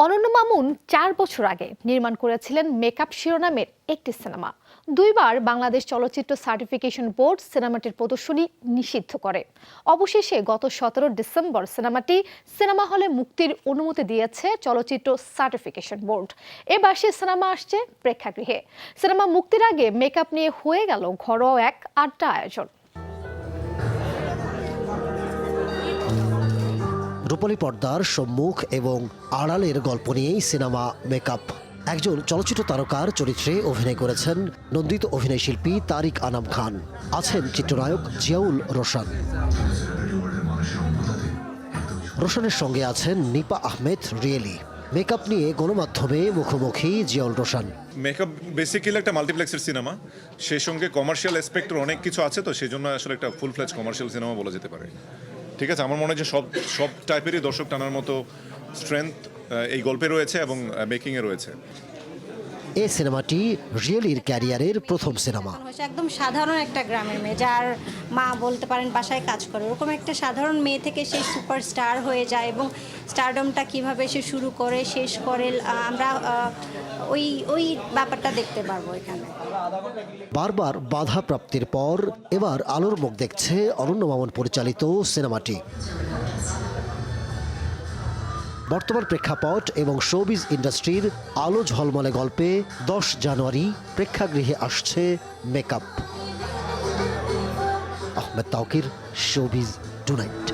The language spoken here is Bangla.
অনন্য মামুন ৪ বছর আগে নির্মাণ করেছিলেন মেকআপ শিরোনামের একটি সিনেমা। দুইবার বাংলাদেশ চলচ্চিত্র সার্টিফিকেশন বোর্ড সিনেমাটির প্রদর্শনী নিষিদ্ধ করে। অবশেষে গত ১৭ ডিসেম্বর সিনেমাটি সিনেমা হলে মুক্তির অনুমতি দিয়েছে চলচ্চিত্র সার্টিফিকেশন বোর্ড। এবার সে সিনেমা আসছে প্রেক্ষাগৃহে। সিনেমা মুক্তির আগে মেকআপ নিয়ে হয়ে গেল ঘরোয়া এক আড্ডা আয়োজন। রূপালী পর্দার সম্মুখ এবং আড়ালের গল্প নিয়েই সিনেমা মেকআপ। একজন চলচ্চিত্র তারকার চরিত্রে অভিনয় করেছেন নন্দিত অভিনয়শিল্পী তারিক আনাম খান, আছেন চিত্রনায়ক জিয়াউল রোশন। রোশনের সঙ্গে আছেন নিপা আহমেদ রিয়েলি। মেকআপ নিয়ে গণমাধ্যমে মুখোমুখি জিয়াউল রোশন। মেকআপ বেসিক্যালি একটা মাল্টিপ্লেক্সের সিনেমা, সেই সঙ্গে কমার্শিয়াল অ্যাসপেক্টের অনেক কিছু আছে, তো সেই জন্য আসলে একটা ফুল ফ্লেজ কমার্শিয়াল সিনেমা বলা যেতে পারে। ঠিক আছে, আমার মনে হয় যে সব টাইপেরই দর্শক টানার মতো স্ট্রেংথ এই গল্পে রয়েছে এবং মেকিংয়ে রয়েছে। এই সিনেমাটি রিয়েলির ক্যারিয়ারের প্রথম সিনেমা। একদম সাধারণ একটা গ্রামের মেয়ে, যার মা বলতে পারেন বাসায় কাজ করে, ওরকম একটা সাধারণ মেয়ে থেকে সে সুপারস্টার হয়ে যায় এবং স্টারডমটা কিভাবে সে শুরু করে শেষ করে আমরা ওই ব্যাপারটা দেখতে পারবো এখানে। বারবার বাধা প্রাপ্তির পর এবার আলোর মুখ দেখছে অনন্য মামুন পরিচালিত সিনেমাটি। বর্তমান প্রেক্ষাপট এবং শোবিজ ইন্ডাস্ট্রির আলো ঝলমলে গল্পে 10 জানুয়ারি প্রেক্ষাগৃহে আসছে makeup. Ahmed Tauquir, showbiz tonight.